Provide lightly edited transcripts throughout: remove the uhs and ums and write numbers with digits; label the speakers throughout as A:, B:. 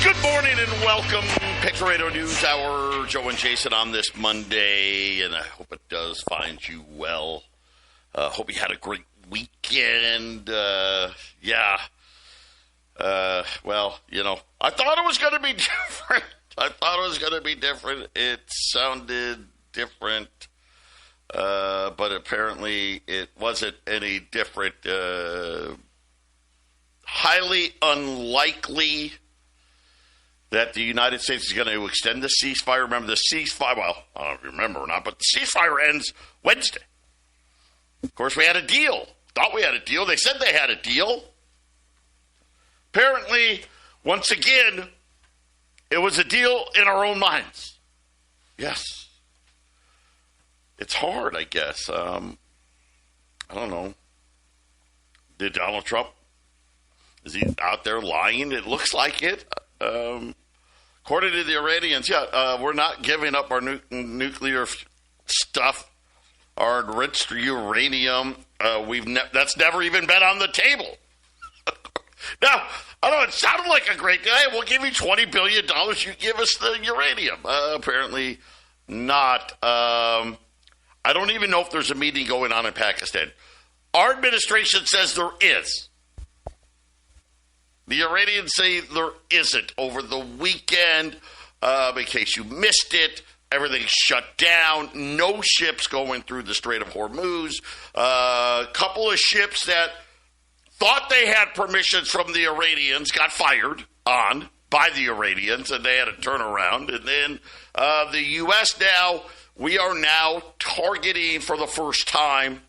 A: Good morning and welcome, Patriot News Hour. Joe and Jason on this Monday, and I hope it does find you well. Hope you had a great weekend. Well, I thought it was going to be different. It sounded different, but apparently it wasn't any different. Highly unlikely that the United States is going to extend the ceasefire. Remember, the ceasefire, well, I don't remember or not, but the ceasefire ends Wednesday. Of course, we had a deal. Thought we had a deal. They said they had a deal. Apparently, once again, it was a deal in our own minds. Yes. It's hard, I guess. I don't know. Did Donald Trump, is he out there lying? It looks like it. According to the Iranians, we're not giving up our nuclear stuff, our enriched uranium. That's never even been on the table. Now, I don't know, it sounded like a great day. We'll give you $20 billion. You give us the uranium. Apparently not. I don't even know if there's a meeting going on in Pakistan. Our administration says there is. The Iranians say there isn't. Over the weekend, in case you missed it, everything's shut down. No ships going through the Strait of Hormuz. A couple of ships that thought they had permissions from the Iranians got fired on by the Iranians, and they had to turn around. And then the U.S. we are now targeting for the first time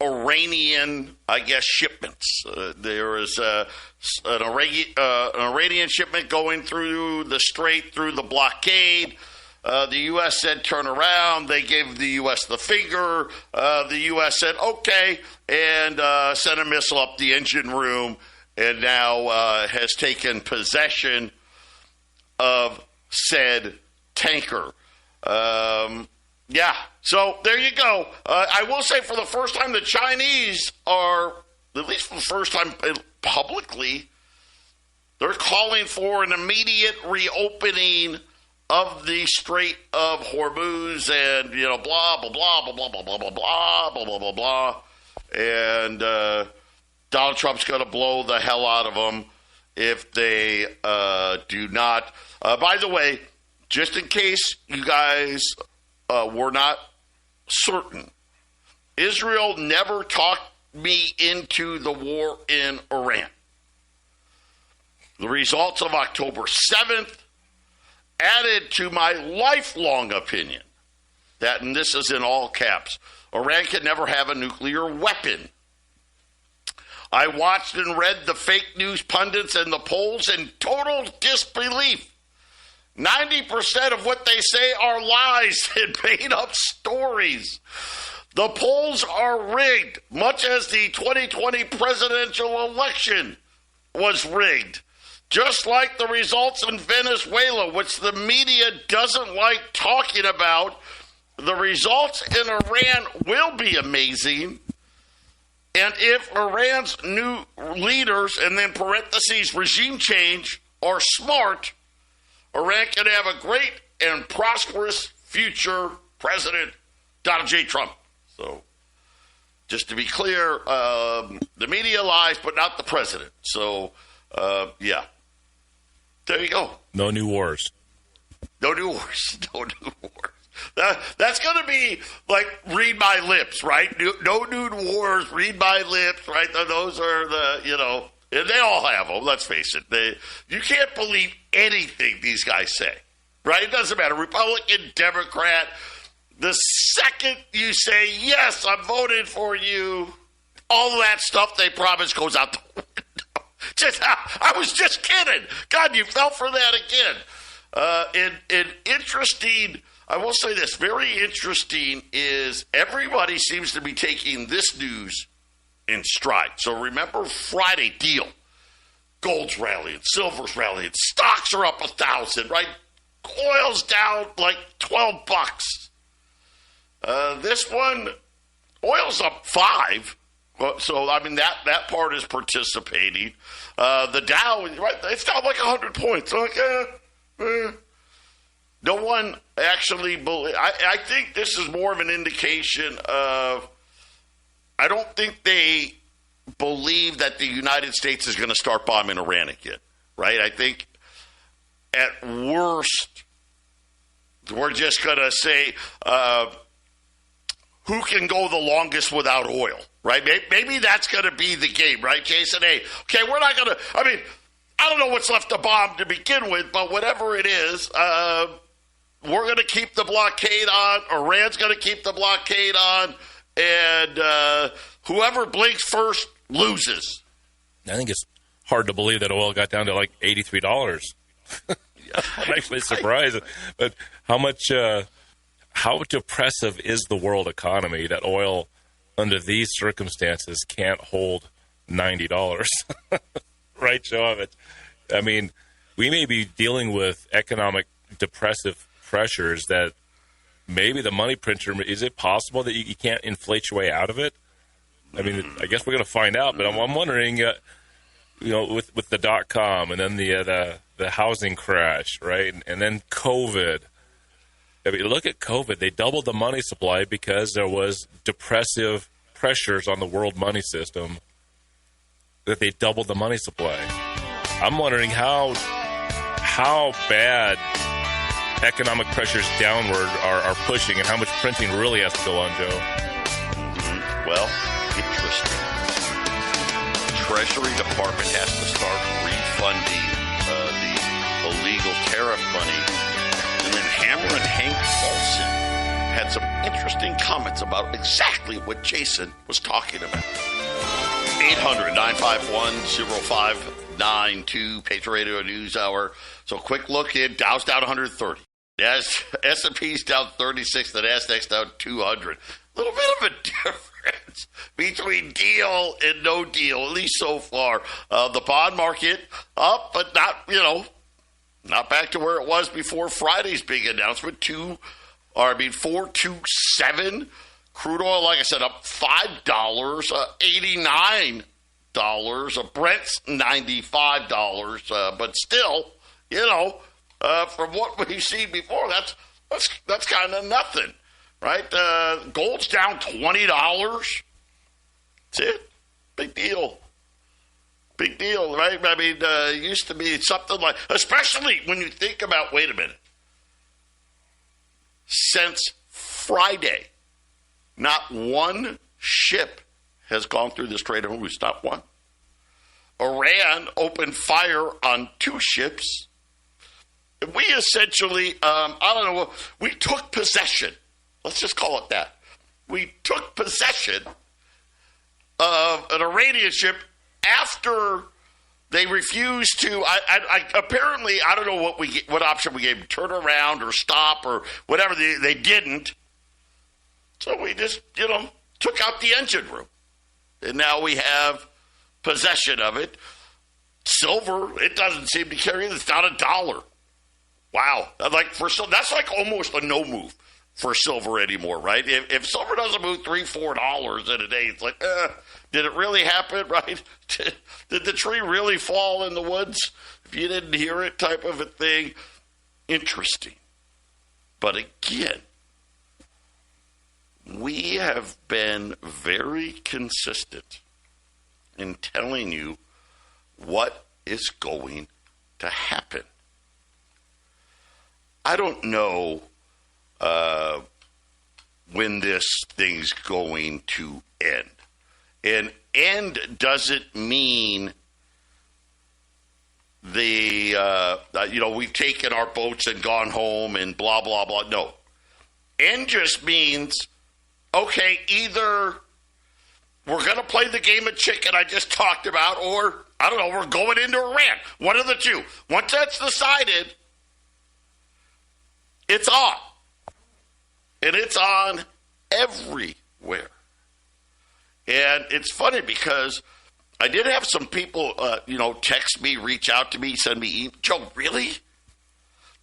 A: Iranian, I guess, shipments. There is an Iranian shipment going through the strait, through the blockade. The U.S. said turn around. They gave the U.S. the finger. The U.S. said okay, and sent a missile up the engine room, and now has taken possession of said tanker. So there you go. I will say for the first time, the Chinese are, at least for the first time publicly, they're calling for an immediate reopening of the Strait of Hormuz and, blah, blah, blah, blah, blah, blah, blah, blah, blah, blah, blah, blah, blah. And Donald Trump's going to blow the hell out of them if they do not. By the way, just in case you guys were not certain, Israel never talked me into the war in Iran. The results of October 7th added to my lifelong opinion that, and this is in all caps, Iran can never have a nuclear weapon. I watched and read the fake news pundits and the polls in total disbelief. 90% of what they say are lies and made up stories. The polls are rigged, much as the 2020 presidential election was rigged. Just like the results in Venezuela, which the media doesn't like talking about, the results in Iran will be amazing. And if Iran's new leaders, and then parentheses, regime change, are smart, Iran can have a great and prosperous future president, Donald J. Trump. So, just to be clear, the media lies, but not the president. So, there you go.
B: No new wars.
A: No new wars. No new wars. That's going to be like read my lips, right? No new wars, read my lips, right? Those are the, and they all have them, let's face it. You can't believe anything these guys say, right? It doesn't matter. Republican, Democrat, the second you say, yes, I'm voting for you, all that stuff they promised goes out the window. I was just kidding. God, you fell for that again. And interesting, I will say this, very interesting is everybody seems to be taking this news in stride. So remember Friday deal. Gold's rallying, silver's rallying, stocks are up 1,000, right? Oil's down like $12. This one, oil's up 5. So, I mean, that part is participating. The Dow, right, it's down like 100 points. Like, no one actually I think this is more of an indication of, I don't think they believe that the United States is going to start bombing Iran again, right? I think at worst, we're just going to say, who can go the longest without oil, right? Maybe that's going to be the game, right, Jason? Hey, okay, we're not going to, I mean, I don't know what's left to bomb to begin with, but whatever it is, we're going to keep the blockade on. Iran's going to keep the blockade on. And whoever blinks first loses.
B: I think it's hard to believe that oil got down to like $83. I'm actually surprised. But how depressive is the world economy that oil, under these circumstances, can't hold $90? Right, Joe? I mean, we may be dealing with economic depressive pressures that maybe the money printer, is it possible that you can't inflate your way out of it? I mean, I guess we're going to find out, but I'm wondering, with the .com and then the housing crash, right? And then COVID. I mean, look at COVID. They doubled the money supply because there was depressive pressures on the world money system, that they doubled the money supply. I'm wondering how bad economic pressures downward are pushing, and how much printing really has to go on, Joe.
A: Well, interesting. Treasury Department has to start refunding the illegal tariff money. And then Hammer and Hank Paulson had some interesting comments about exactly what Jason was talking about. 800-951-0592, Patriot Radio News Hour. So quick look in, Dow's down 130. Yes, S&P's down 36, the Nasdaq's down 200. A little bit of a difference between deal and no deal, at least so far. The bond market up, but not back to where it was before Friday's big announcement. 427. Crude oil, like I said, up $5, $89. Brent's $95, but still, from what we've seen before, that's kind of nothing, right? Gold's down $20. That's it. Big deal. Big deal, right? I mean, it used to be something like, especially when you think about, wait a minute, since Friday, not one ship has gone through the Strait of Hormuz, not one. Iran opened fire on 2 ships. We essentially, we took possession. Let's just call it that. We took possession of an Iranian ship after they refused to. Apparently, I don't know what option we gave them, turn around or stop or whatever. They didn't. So we just, took out the engine room. And now we have possession of it. Silver, it doesn't seem to carry. It's down $1. Wow. That's like almost a no move for silver anymore, right? If silver doesn't move $3-4 in a day, it's like, did it really happen, right? Did the tree really fall in the woods if you didn't hear it, type of a thing? Interesting. But again, we have been very consistent in telling you what is going to happen. I don't know when this thing's going to end. And end doesn't mean we've taken our boats and gone home and blah, blah, blah. No. End just means, okay, either we're going to play the game of chicken I just talked about, or, I don't know, we're going into Iran. One of the two. Once that's decided, it's on. And it's on everywhere. And it's funny because I did have some people, text me, reach out to me, send me email. Joe, really?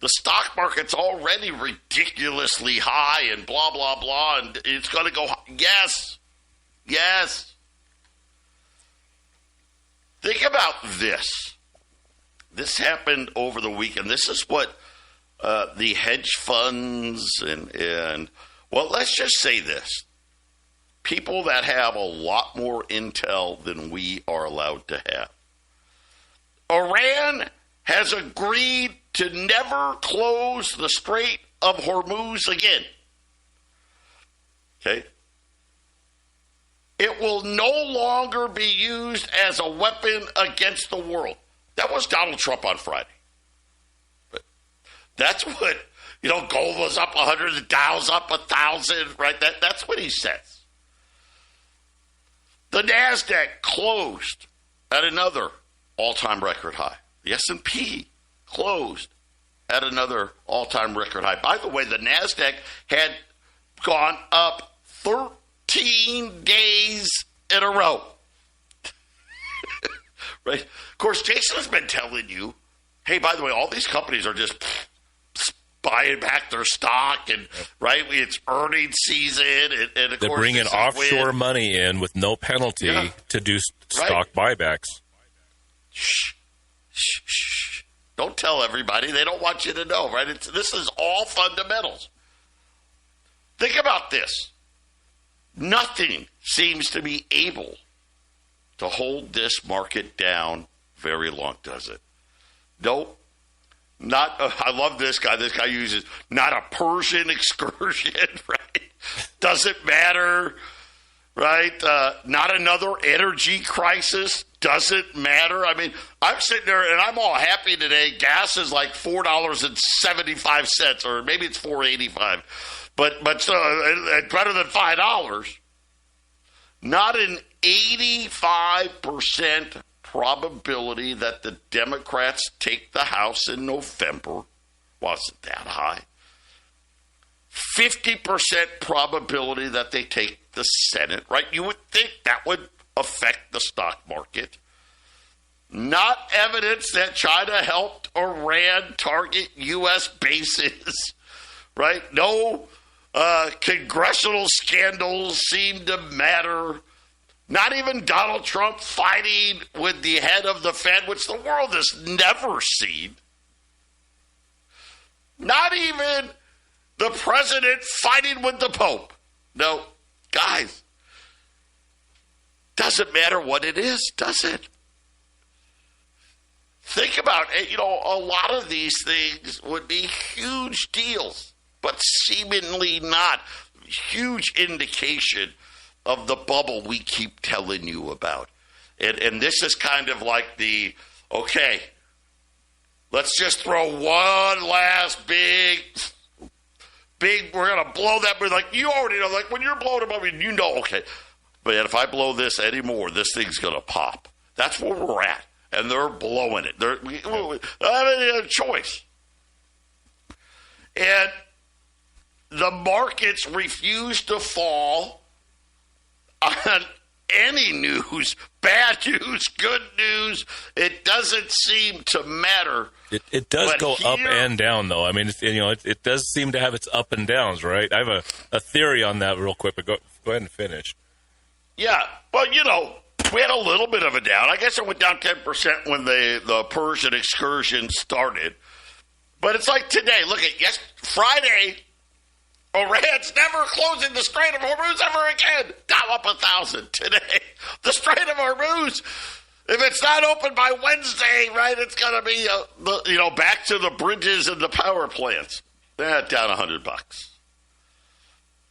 A: The stock market's already ridiculously high and blah, blah, blah, and it's going to go high. Yes. Think about this. This happened over the weekend. This is what the hedge funds and well, let's just say this. People that have a lot more intel than we are allowed to have. Iran has agreed to never close the Strait of Hormuz again. Okay? It will no longer be used as a weapon against the world. That was Donald Trump on Friday. But that's what, gold was up 100, the Dow's up 1,000, right? That's what he says. The NASDAQ closed at another all-time record high. The S&P closed at another all-time record high. By the way, the NASDAQ had gone up 13 days in a row. Right? Of course, Jason's been telling you, hey, by the way, all these companies are just buying back their stock, and right, it's earnings season, and of
B: they're
A: course
B: bringing offshore money in with no penalty to do stock buybacks.
A: Shh. Don't tell everybody. They don't want you to know, right? This is all fundamentals. Think about this. Nothing seems to be able to hold this market down very long, does it? Nope. I love this guy. This guy uses not a Persian excursion, right? Doesn't matter, right? Not another energy crisis. Doesn't matter. I mean, I'm sitting there and I'm all happy today. Gas is like $4.75, or maybe it's $4.85, but better than $5. Not an 85% probability that the Democrats take the House in November. Wasn't that high. 50% probability that they take the Senate, right? You would think that would affect the stock market. Not evidence that China helped Iran target U.S. bases, right? No congressional scandals seem to matter. Not even Donald Trump fighting with the head of the Fed, which the world has never seen. Not even the president fighting with the Pope. No, guys, doesn't matter what it is, does it? Think about it. A lot of these things would be huge deals, but seemingly not. Huge indication of the bubble we keep telling you about. And this is kind of like okay, let's just throw one last big, we're going to blow that. We're like, you already know, like when you're blowing them up, okay. But if I blow this anymore, this thing's going to pop. That's where we're at. And they're blowing it. I mean, a choice. And the markets refuse to fall on any news, bad news, good news. It doesn't seem to matter.
B: It does go up and down, though. I mean, it does seem to have its up and downs, right? I have a theory on that real quick, but go ahead and finish.
A: Yeah, well, we had a little bit of a down. I guess it went down 10% when the Persian excursion started. But it's like today. Look at Friday. Iran's never closing the Strait of Hormuz ever again. Down up 1,000 today. The Strait of Hormuz, if it's not open by Wednesday, right, it's going to be back to the bridges and the power plants. Down $100.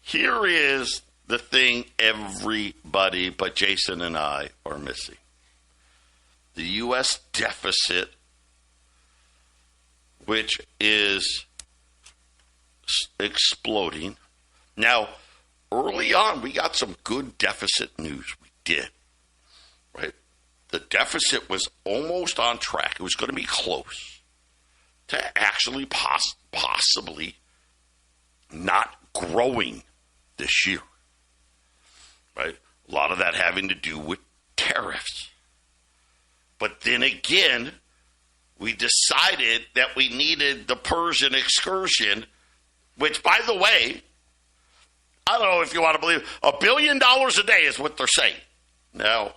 A: Here is the thing everybody but Jason and I are missing. The U.S. deficit, which is exploding. Now, early on, we got some good deficit news. We did, right? The deficit was almost on track. It was going to be close to actually possibly not growing this year, right? A lot of that having to do with tariffs. But then again, we decided that we needed the Persian excursion, which, by the way, I don't know if you want to believe, $1 billion a day is what they're saying. Now,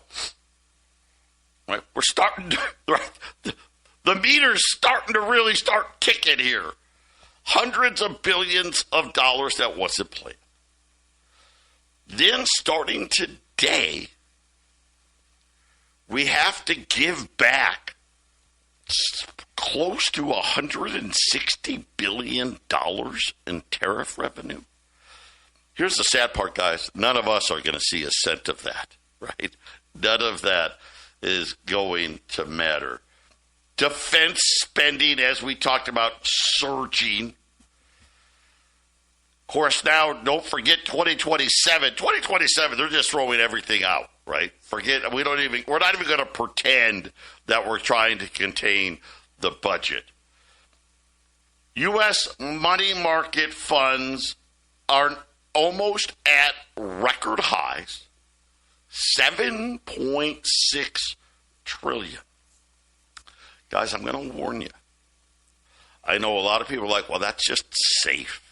A: Right? We're starting to, right? The meter's starting to really start ticking here. Hundreds of billions of dollars that wasn't planned. Then starting today, we have to give back close to $160 billion in tariff revenue. Here's the sad part, guys. None of us are going to see a cent of that, right? None of that is going to matter. Defense spending, as we talked about, surging. Of course, now don't forget 2027. 2027, they're just throwing everything out, right? Forget, we're not even going to pretend that we're trying to contain the budget. U.S. money market funds are almost at record highs, $7.6 trillion. Guys, I'm going to warn you. I know a lot of people are like, well, that's just safe.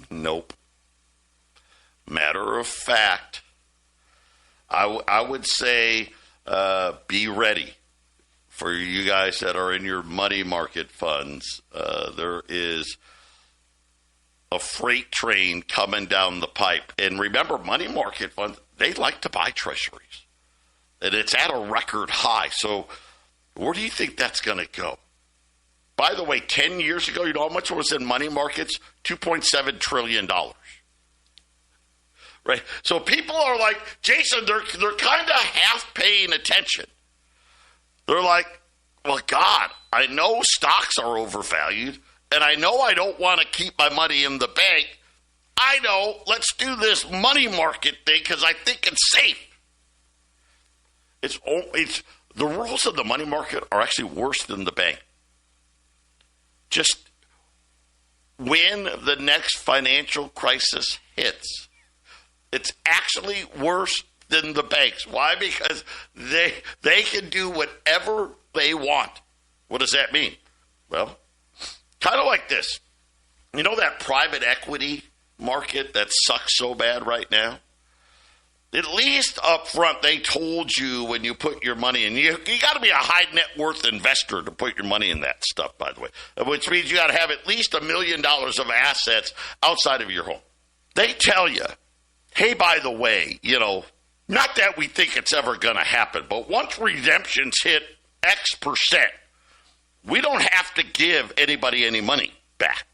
A: Nope. Matter of fact, I would say be ready for you guys that are in your money market funds. There is a freight train coming down the pipe. And remember, money market funds, they like to buy treasuries. And it's at a record high. So where do you think that's going to go? By the way, 10 years ago, you know how much was in money markets? $2.7 trillion. Right? So people are like, Jason, they're kind of half paying attention. They're like, well, God, I know stocks are overvalued, and I know I don't want to keep my money in the bank. I know, let's do this money market thing because I think it's safe. It's the rules of the money market are actually worse than the bank. Just when the next financial crisis hits, it's actually worse than the banks. Why? Because they can do whatever they want. What does that mean? Well, kind of like this. You know that private equity market that sucks so bad right now? At least up front, they told you when you put your money in. You got to be a high net worth investor to put your money in that stuff, by the way, which means you got to have at least $1 million of assets outside of your home. They tell you, hey, by the way, you know, not that we think it's ever going to happen, but once redemptions hit X%, we don't have to give anybody any money back.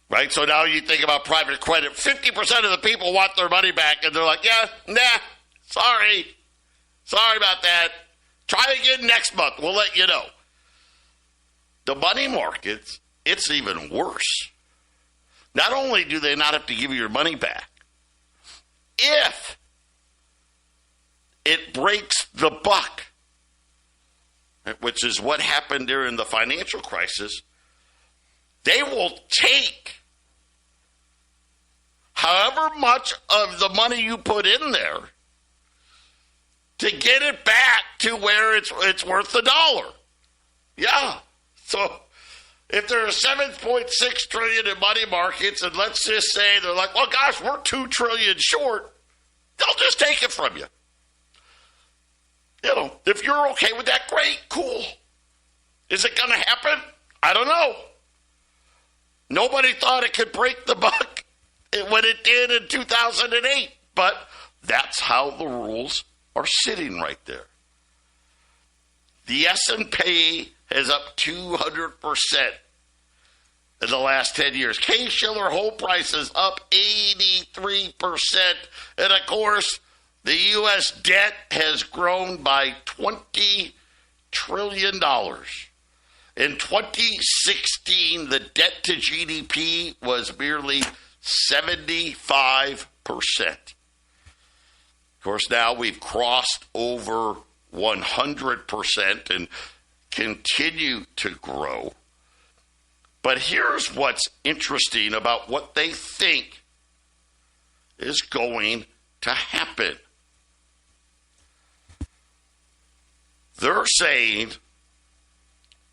A: Right? So now you think about private credit. 50% of the people want their money back, and they're like, yeah, nah, sorry. Sorry about that. Try again next month. We'll let you know. The money markets, it's even worse. Not only do they not have to give you your money back, if it breaks the buck, which is what happened during the financial crisis, they will take however much of the money you put in there to get it back to where it's worth $1. Yeah. So if there's $7.6 trillion in money markets, and let's just say they're like, well, gosh, we're $2 trillion short, they'll just take it from you. You know, if you're okay with that, great, cool. Is it going to happen? I don't know. Nobody thought it could break the buck when it did in 2008, but that's how the rules are sitting right there. The S&P is up 200% in the last 10 years. Case-Shiller home prices up 83%. And, of course, the U.S. debt has grown by $20 trillion. In 2016, the debt to GDP was merely 75%. Of course, now we've crossed over 100% and continue to grow. But here's what's interesting about what they think is going to happen. They're saying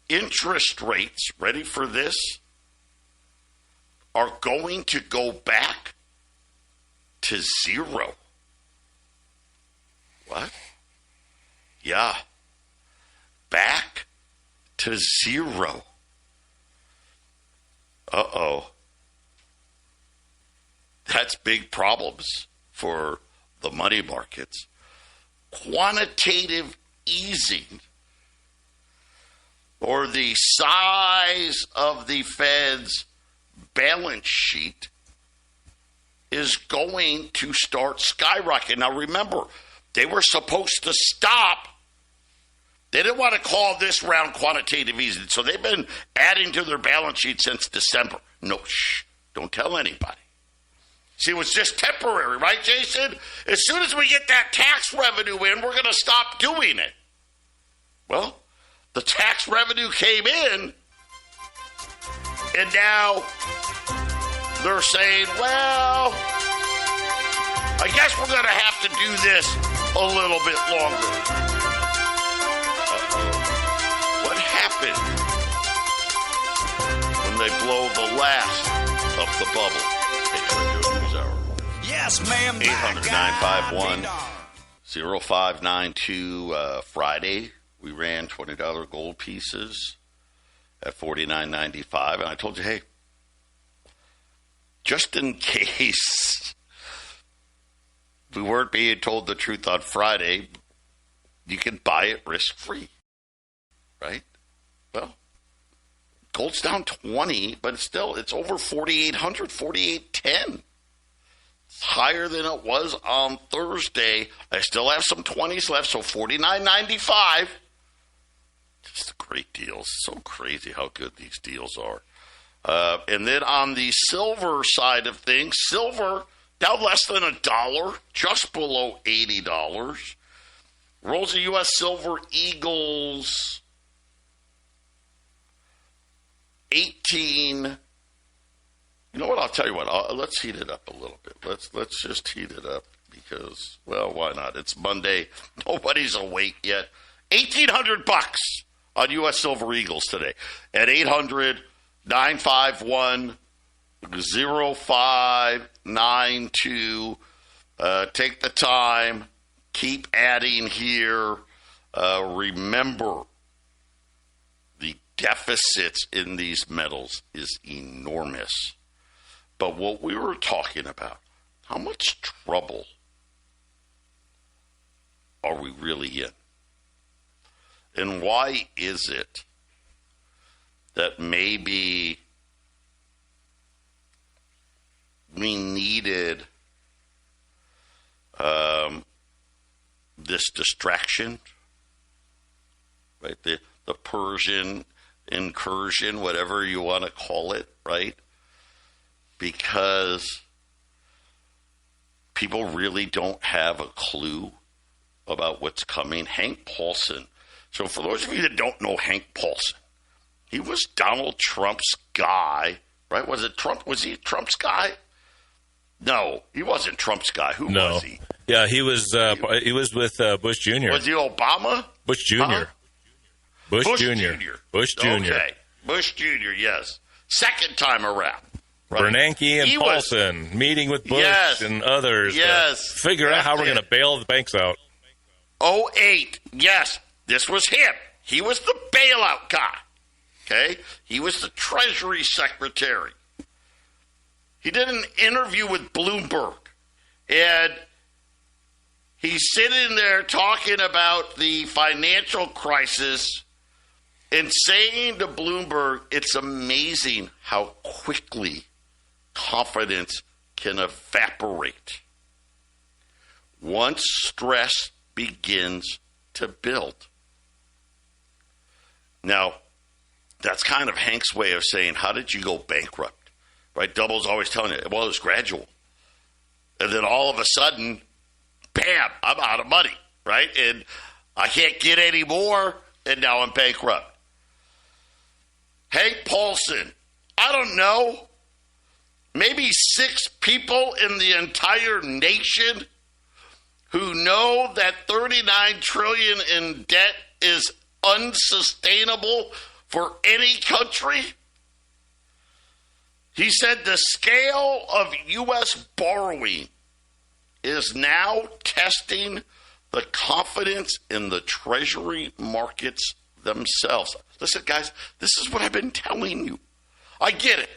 A: interest rates, ready for this, are going to go back to zero. What? Yeah. Back to zero. Uh-oh. That's big problems for the money markets. Quantitative easing, or the size of the Fed's balance sheet, is going to start skyrocketing. Now remember, they were supposed to stop. They didn't want to call this round quantitative easing, so they've been adding to their balance sheet since December. No, don't tell anybody. See, it was just temporary, right, Jason? As soon as we get that tax revenue in, we're going to stop doing it. Well, the tax revenue came in, and now they're saying, well, I guess we're going to have to do this a little bit longer. What happened when they blow the last of the bubble?
C: Yes, ma'am.
A: 800-951-0592. Friday, we ran $20 gold pieces at $49.95. And I told you, hey, just in case we weren't being told the truth on Friday, you can buy it risk-free, right? Well, gold's down 20, but it's over 4,800, 4,810. It's higher than it was on Thursday. I still have some 20s left, so $49.95. Just great deals. So crazy how good these deals are. And then on the silver side of things, silver down less than $1, just below $80. Rolls of U.S. Silver Eagles 18. You know what? I'll tell you what. Let's heat it up a little bit. Let's just heat it up because, well, why not? It's Monday. Nobody's awake yet. $1,800 on U.S. Silver Eagles today at 800-951-0592. Take the time. Keep adding here. Remember, the deficits in these metals is enormous. But what we were talking about, how much trouble are we really in? And why is it that maybe we needed this distraction, right? The Persian incursion, whatever you want to call it, right? Because people really don't have a clue about what's coming. Hank Paulson. So for those of you that don't know Hank Paulson, he was Donald Trump's guy, right? Was it Trump? Was he Trump's guy? No, he wasn't Trump's guy. Who was he?
B: Yeah, he was with Bush Jr.
A: Was he Obama?
B: Bush Jr.
A: Huh?
B: Bush Jr. Bush Jr.
A: Okay. Bush Jr., yes. Second time around. Right?
B: Bernanke and Paulson meeting with Bush and others to figure out how we're going to bail the banks out.
A: 08, yes, this was him. He was the bailout guy, okay? He was the Treasury Secretary. He did an interview with Bloomberg, and he's sitting there talking about the financial crisis and saying to Bloomberg, it's amazing how quickly confidence can evaporate once stress begins to build. Now, that's kind of Hank's way of saying, how did you go bankrupt? Right? Double's always telling you, well, it was gradual. And then all of a sudden, bam, I'm out of money, right? And I can't get any more, and now I'm bankrupt. Hank Paulson, I don't know, maybe 6 people in the entire nation who know that $39 trillion in debt is unsustainable for any country. He said the scale of U.S. borrowing is now testing the confidence in the Treasury markets themselves. Listen, guys, this is what I've been telling you. I get it.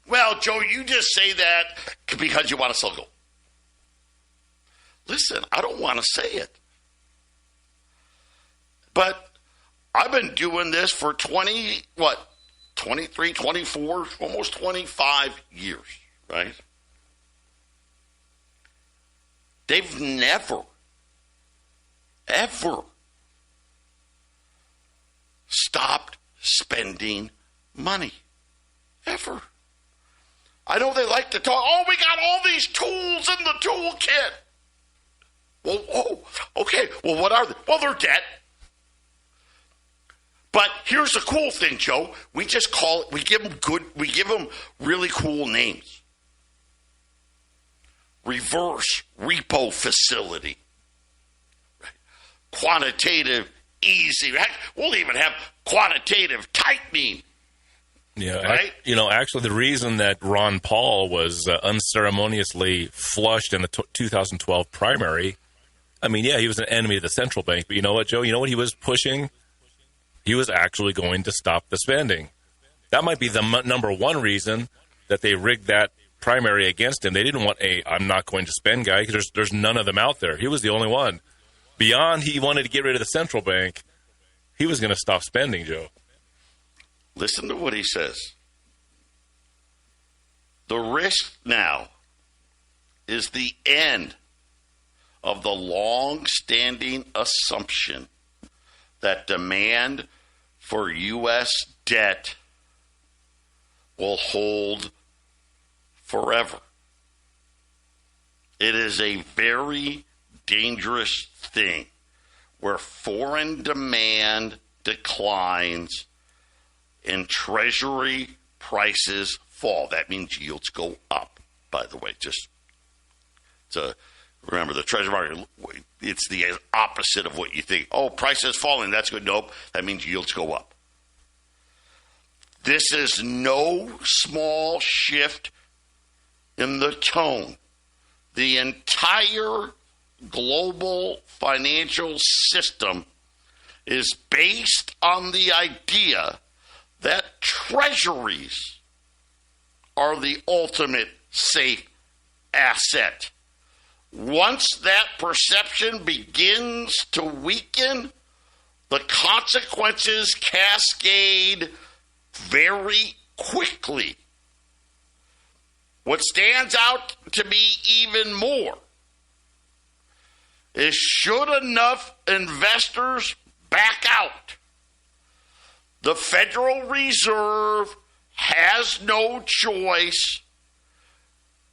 A: Well, Joe, you just say that because you want to sell gold. Listen, I don't want to say it. But I've been doing this for 23, 24, almost 25 years, right? They've never, ever stopped spending money. Ever. I know they like to talk, we got all these tools in the toolkit. Well, okay. Well, what are they? Well, they're debt. But here's the cool thing, Joe. We just call it, we give them really cool names. Reverse repo facility. Right. Quantitative easy. We'll even have quantitative tightening.
B: Yeah,
A: right?
B: Actually, the reason that Ron Paul was unceremoniously flushed in the 2012 primary, he was an enemy of the central bank. But you know what, Joe? You know what he was pushing? He was actually going to stop the spending. That might be the number one reason that they rigged that primary against him. They didn't want I'm not going to spend guy because there's none of them out there. He was the only one. Beyond he wanted to get rid of the central bank, he was going to stop spending, Joe.
A: Listen to what he says. The risk now is the end of the long-standing assumption that demand for U.S. debt will hold forever. It is a very dangerous thing where foreign demand declines and Treasury prices fall. That means yields go up, by the way. Remember, the Treasury market, it's the opposite of what you think. Prices falling, that's good. Nope, that means yields go up. This is no small shift in the tone. The entire global financial system is based on the idea that treasuries are the ultimate safe asset. Once that perception begins to weaken, the consequences cascade very quickly. What stands out to me even more is should enough investors back out, the Federal Reserve has no choice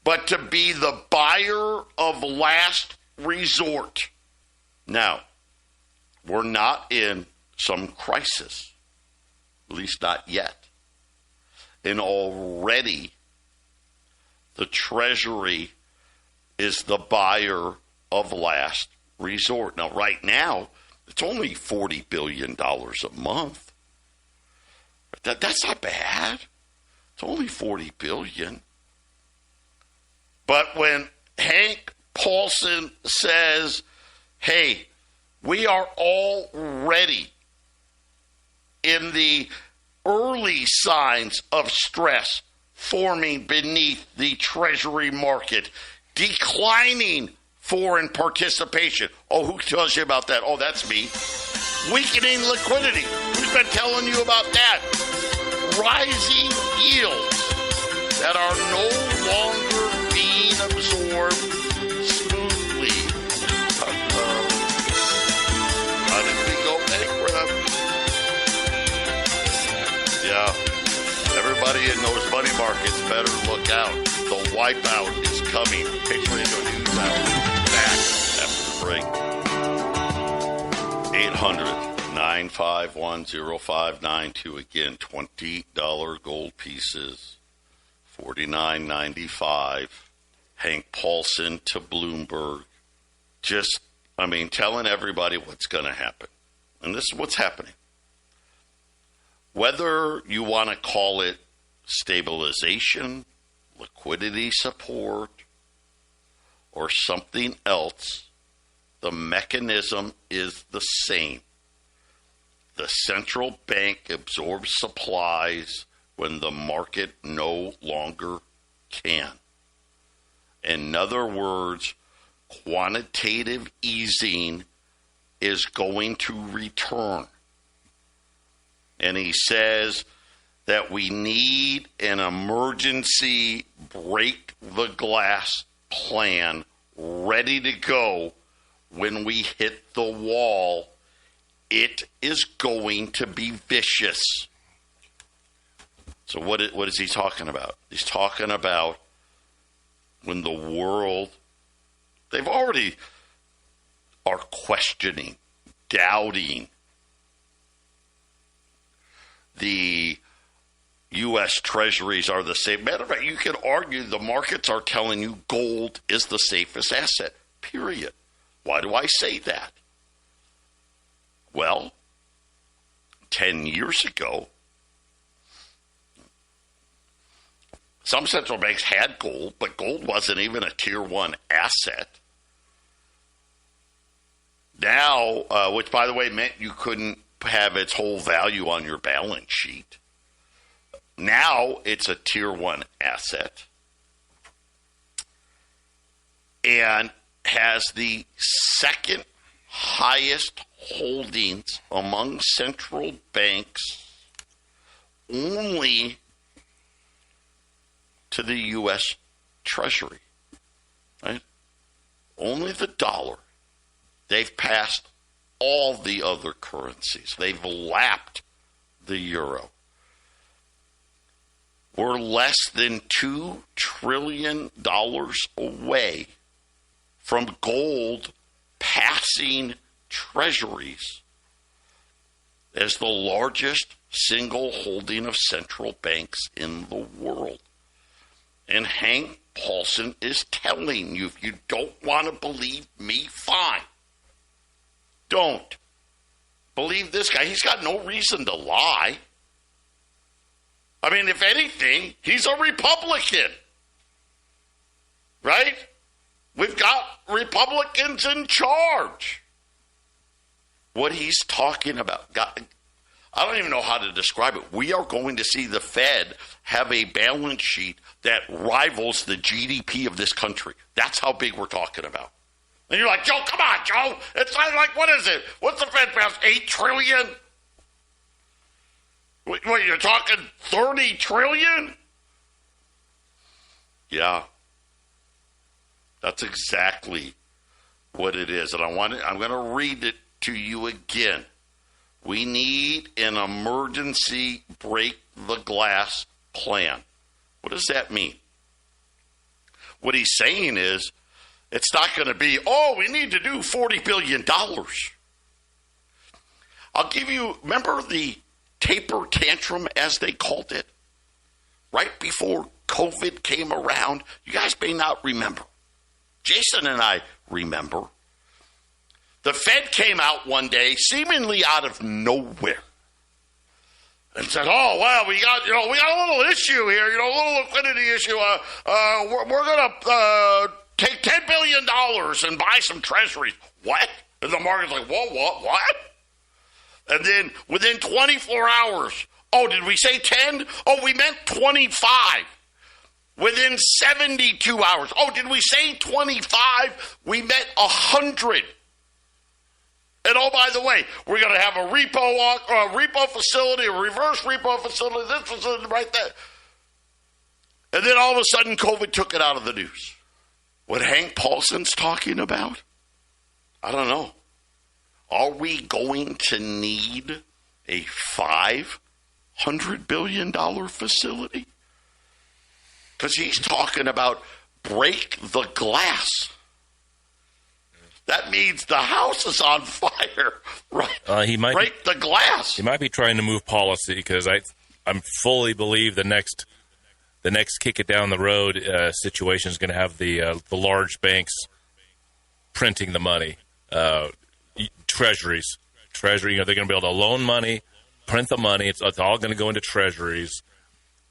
A: but to be the buyer of last resort. Now, we're not in some crisis, at least not yet. And already the Treasury is the buyer of last resort. Now, right now, it's only $40 billion a month. That's not bad. It's only $40 billion. But when Hank Paulson says, hey, we are already in the early signs of stress forming beneath the Treasury market, declining foreign participation. Who tells you about that? That's me. Weakening liquidity. Who's been telling you about that? Rising yields that are no longer being absorbed smoothly. How did we go bankrupt? Yeah. Everybody in those money markets better look out. The wipeout is coming. Patriot Radio News Hour. Back after the break. 800-951-0592. Again, $20 gold pieces. $49.95. Hank Paulson to Bloomberg. Telling everybody what's going to happen. And this is what's happening. Whether you want to call it stabilization, liquidity support, or something else, the mechanism is the same. The central bank absorbs supplies when the market no longer can. In other words, quantitative easing is going to return. And he says that we need an emergency break the glass plan ready to go when we hit the wall. It is going to be vicious. So what is he talking about? He's talking about when the world, they've already are questioning, doubting the U.S. treasuries are the safe. Matter of fact, you could argue the markets are telling you gold is the safest asset, period. Why do I say that? Well, 10 years ago, some central banks had gold, but gold wasn't even a tier 1 asset. Now, which by the way meant you couldn't have its whole value on your balance sheet. Now it's a tier 1 asset and has the second highest holdings among central banks, only to the U.S. Treasury, right? Only the dollar. They've passed all the other currencies. They've lapped the euro. We're less than $2 trillion away from gold passing treasuries as the largest single holding of central banks in the world. And Hank Paulson is telling you, if you don't want to believe me, fine. Don't. Believe this guy. He's got no reason to lie. I mean, if anything, he's a Republican. Right? We've got Republicans in charge. What he's talking about, I don't even know how to describe it. We are going to see the Fed have a balance sheet that rivals the GDP of this country. That's how big we're talking about. And you're like, Joe, come on, Joe. It's like, what is it? What's the Fed pass? $8 trillion? What, you're talking 30 trillion? Yeah. That's exactly what it is. And I'm going to read it to you again. We need an emergency break the glass plan. What does that mean? What he's saying is, it's not going to be, we need to do $40 billion. I'll give you, remember the taper tantrum, as they called it? Right before COVID came around. You guys may not remember. Jason and I remember. The Fed came out one day, seemingly out of nowhere, and said, we got a little issue here, a little liquidity issue. We're going to take $10 billion and buy some treasuries. What? And the market's like, whoa, what? And then within 24 hours, did we say 10? We meant 25. Within 72 hours, did we say 25? We meant 100. And by the way, we're going to have a repo facility, a reverse repo facility, this facility right there. And then all of a sudden, COVID took it out of the news. What Hank Paulson's talking about? I don't know. Are we going to need a $500 billion facility? Because he's talking about break the glass. That means the house is on fire, right?
B: He might
A: break the glass.
B: He might be trying to move policy because I'm fully believe the next kick it down the road situation is going to have the large banks printing the money, treasuries, treasury. They're going to be able to loan money, print the money. It's all going to go into treasuries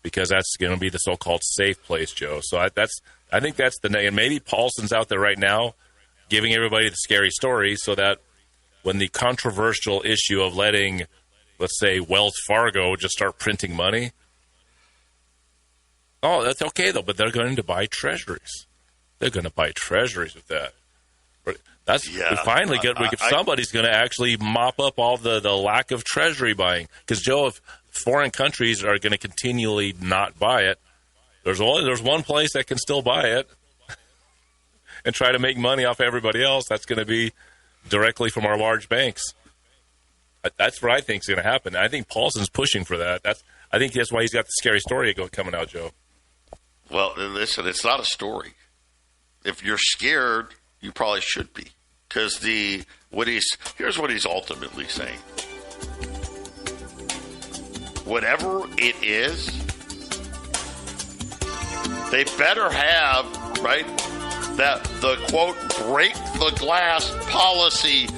B: because that's going to be the so-called safe place, Joe. So I think that's and maybe Paulson's out there right now giving everybody the scary story so that when the controversial issue of letting, let's say, Wells Fargo just start printing money, oh, that's okay, though, but they're going to buy treasuries. They're going to buy treasuries with that. Somebody's going to actually mop up all the lack of treasury buying. Because, Joe, if foreign countries are going to continually not buy it, there's one place that can still buy it and try to make money off everybody else. That's going to be directly from our large banks. That's what I think is going to happen. I think Paulson's pushing for that. I think that's why he's got the scary story coming out, Joe.
A: Well, listen, it's not a story. If you're scared, you probably should be. Because here's what he's ultimately saying. Whatever it is, they better have, right, that the, quote, break the glass policy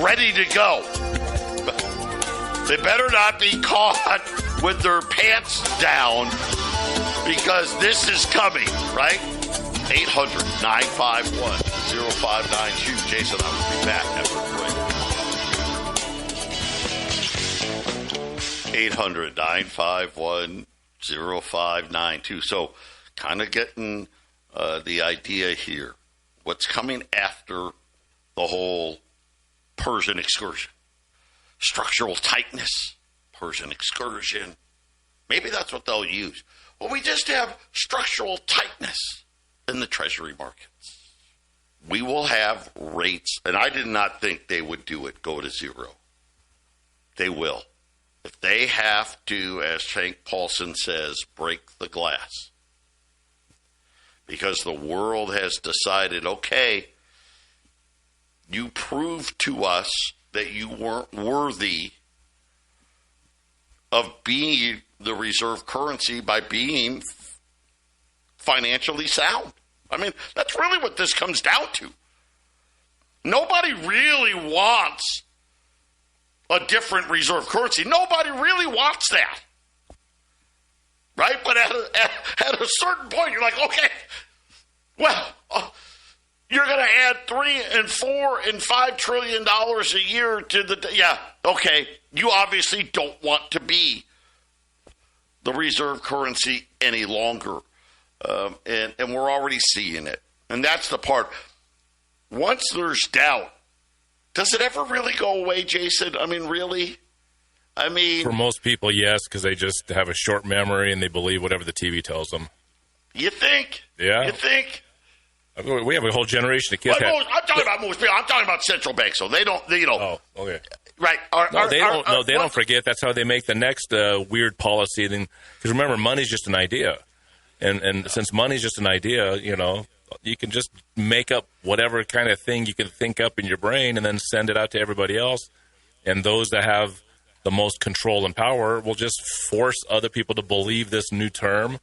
A: ready to go. They better not be caught with their pants down because this is coming, right? 800-951-0592. Jason, I will be back after the break. 800-951-0592. So kind of getting the idea here. What's coming after the whole Persian excursion? Structural tightness, Persian excursion. Maybe that's what they'll use. Well, we just have structural tightness in the treasury markets. We will have rates, and I did not think they would go to zero. They will. If they have to, as Hank Paulson says, break the glass. Because the world has decided, okay, you proved to us that you weren't worthy of being the reserve currency by being financially sound. I mean, that's really what this comes down to. Nobody really wants a different reserve currency. Nobody really wants that. Right? But at a certain point, you're like, okay, well, you're going to add $3 and $4 and $5 trillion a year to the, yeah, okay, you obviously don't want to be the reserve currency any longer. And we're already seeing it. And that's the part. Once there's doubt, does it ever really go away, Jason? I mean, really? I mean,
B: for most people, yes, because they just have a short memory and they believe whatever the TV tells them.
A: You think?
B: Yeah.
A: You think?
B: We have a whole generation of kids.
A: I'm talking about most people. I'm talking about central banks, so they don't.
B: Oh, okay.
A: Right.
B: They don't forget. That's how they make the next weird policy. Because remember, money's just an idea. And since money's just an idea, you can just make up whatever kind of thing you can think up in your brain and then send it out to everybody else. And those that have the most control and power will just force other people to believe this new term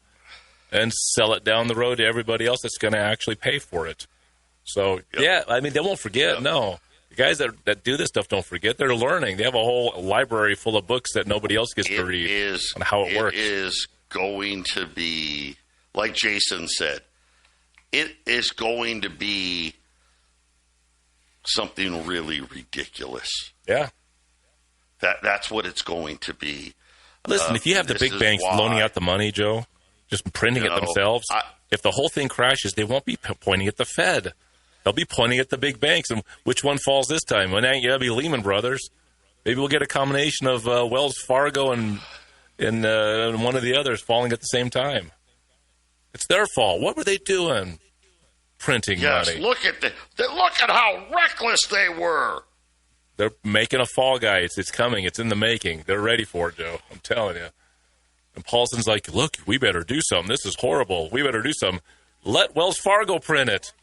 B: and sell it down the road to everybody else that's going to actually pay for it. So, yeah, I mean, they won't forget, no. The guys that do this stuff don't forget. They're learning. They have a whole library full of books that nobody else gets to read on how it works. It is
A: going to be, like Jason said, it is going to be something really ridiculous.
B: Yeah.
A: That's what it's going to be.
B: Listen, if you have the big banks loaning out the money, Joe, just printing it themselves, if the whole thing crashes, they won't be pointing at the Fed. They'll be pointing at the big banks. And which one falls this time? Well, it'll be Lehman Brothers. Maybe we'll get a combination of Wells Fargo and one of the others falling at the same time. It's their fault. What were they doing? Printing money.
A: Look at how reckless they were.
B: They're making a fall guy. It's coming. It's in the making. They're ready for it, Joe. I'm telling you. And Paulson's like, look, we better do something. This is horrible. We better do something. Let Wells Fargo print it.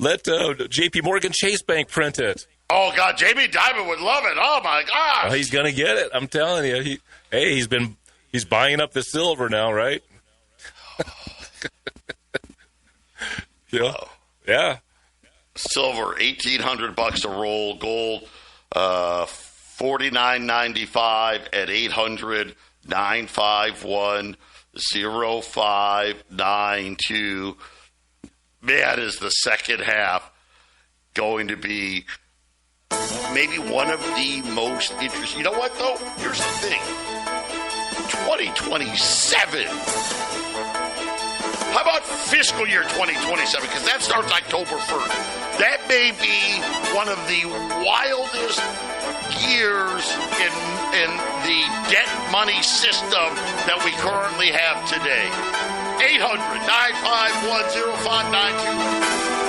B: let J.P. Morgan Chase Bank print it.
A: Oh God, Jamie Dimon would love it. Oh my gosh,
B: well, he's gonna get it. I'm telling you. He's buying up the silver now, right? Yeah.
A: Silver $1,800 a roll. Gold $49.95 at 800-951-0592. man, is the second half going to be maybe one of the most interesting. You know what, though? Here's the thing. 2027. How about fiscal year 2027? Because that starts October 1st. That may be one of the wildest years in the debt money system that we currently have today. 800-951-0592.